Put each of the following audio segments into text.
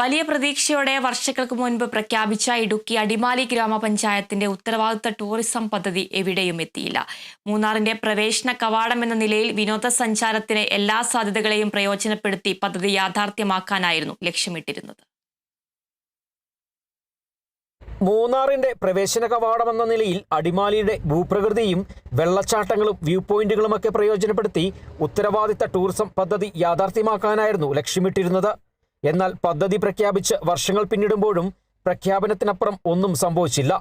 വലിയ പ്രതീക്ഷയോടെ വർഷങ്ങൾക്ക് മുൻപ് പ്രഖ്യാപിച്ച ഇടുക്കി അടിമാലി ഗ്രാമപഞ്ചായത്തിന്റെ ഉത്തരവാദിത്ത ടൂറിസം പദ്ധതി എവിടെയും എത്തിയില്ല. മൂന്നാറിന്റെ പ്രവേശന കവാടം എന്ന നിലയിൽ വിനോദസഞ്ചാരത്തിന് എല്ലാ സാധ്യതകളെയും പ്രയോജനപ്പെടുത്തി പദ്ധതി യാഥാർത്ഥ്യമാക്കാനായിരുന്നു ലക്ഷ്യമിട്ടിരുന്നത്. മൂന്നാറിന്റെ പ്രവേശന കവാടമെന്ന നിലയിൽ അടിമാലിയുടെ ഭൂപ്രകൃതിയും വെള്ളച്ചാട്ടങ്ങളും വ്യൂ പോയിന്റുകളുമൊക്കെ പ്രയോജനപ്പെടുത്തി ഉത്തരവാദിത്ത ടൂറിസം പദ്ധതി യാഥാർത്ഥ്യമാക്കാനായിരുന്നു ലക്ഷ്യമിട്ടിരുന്നത്. എന്നാൽ പദ്ധതി പ്രഖ്യാപിച്ച് വർഷങ്ങൾ പിന്നിടുമ്പോഴും പ്രഖ്യാപനത്തിനപ്പുറം ഒന്നും സംഭവിച്ചില്ല.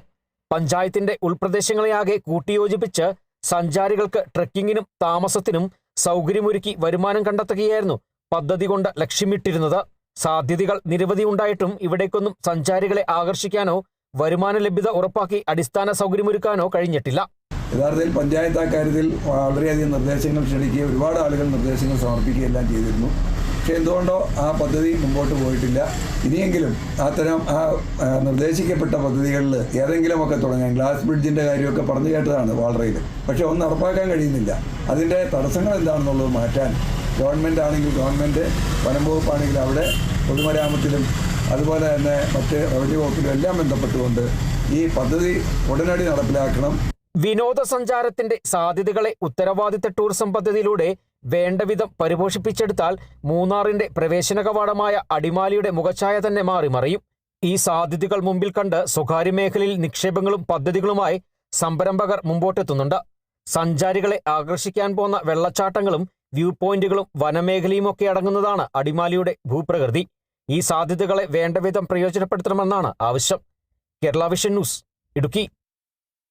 പഞ്ചായത്തിന്റെ ഉൾപ്രദേശങ്ങളെയാകെ കൂട്ടിയോജിപ്പിച്ച് സഞ്ചാരികൾക്ക് ട്രെക്കിങ്ങിനും താമസത്തിനും സൗകര്യമൊരുക്കി വരുമാനം കണ്ടെത്തുകയായിരുന്നു പദ്ധതി കൊണ്ട് ലക്ഷ്യമിട്ടിരുന്നത്. സാധ്യതകൾ നിരവധി ഉണ്ടായിട്ടും ഇവിടേക്കൊന്നും സഞ്ചാരികളെ ആകർഷിക്കാനോ വരുമാന ലഭ്യത ഉറപ്പാക്കി അടിസ്ഥാന സൗകര്യമൊരുക്കാനോ കഴിഞ്ഞിട്ടില്ല. യഥാർത്ഥത്തിൽ പഞ്ചായത്ത് അക്കാര്യത്തിൽ വളരെയധികം നിർദ്ദേശങ്ങൾ ക്ഷണിക്കുകയും ഒരുപാട് ആളുകൾ നിർദ്ദേശങ്ങൾ സമർപ്പിക്കുകയെല്ലാം ചെയ്തിരുന്നു. പക്ഷേ എന്തുകൊണ്ടോ ആ പദ്ധതി മുമ്പോട്ട് പോയിട്ടില്ല. ഇനിയെങ്കിലും അത്തരം നിർദ്ദേശിക്കപ്പെട്ട പദ്ധതികളിൽ ഏതെങ്കിലുമൊക്കെ തുടങ്ങാൻ ഗ്ലാസ് ബ്രിഡ്ജിൻ്റെ കാര്യമൊക്കെ പറഞ്ഞു കേട്ടതാണ് വാളറയിൽ. പക്ഷേ ഒന്നും നടപ്പാക്കാൻ കഴിയുന്നില്ല. അതിൻ്റെ തടസ്സങ്ങൾ എന്താണെന്നുള്ളത് മാറ്റാൻ ഗവൺമെൻറ് ആണെങ്കിൽ ഗവൺമെൻറ്, വനം വകുപ്പാണെങ്കിൽ അവിടെ പൊതുമരാമത്തിലും അതുപോലെ തന്നെ മറ്റ് റവന്യൂ വകുപ്പിലും എല്ലാം ബന്ധപ്പെട്ടുകൊണ്ട് ഈ പദ്ധതി ഉടനടി നടപ്പിലാക്കണം. വിനോദസഞ്ചാരത്തിന്റെ സാധ്യതകളെ ഉത്തരവാദിത്ത ടൂറിസം പദ്ധതിയിലൂടെ വേണ്ടവിധം പരിപോഷിപ്പിച്ചെടുത്താൽ മൂന്നാറിന്റെ പ്രവേശന കവാടമായ അടിമാലിയുടെ മുഖച്ഛായ തന്നെ മാറിമറിയും. ഈ സാധ്യതകൾ മുമ്പിൽ കണ്ട് സ്വകാര്യ മേഖലയിൽ നിക്ഷേപങ്ങളും പദ്ധതികളുമായി സംരംഭകർ മുമ്പോട്ടെത്തുന്നുണ്ട്. സഞ്ചാരികളെ ആകർഷിക്കാൻ പോകുന്ന വെള്ളച്ചാട്ടങ്ങളും വ്യൂ പോയിന്റുകളും വനമേഖലയുമൊക്കെ അടങ്ങുന്നതാണ് അടിമാലിയുടെ ഭൂപ്രകൃതി. ഈ സാധ്യതകളെ വേണ്ടവിധം പ്രയോജനപ്പെടുത്തണമെന്നാണ് ആവശ്യം. Kerala vision news, Idukki.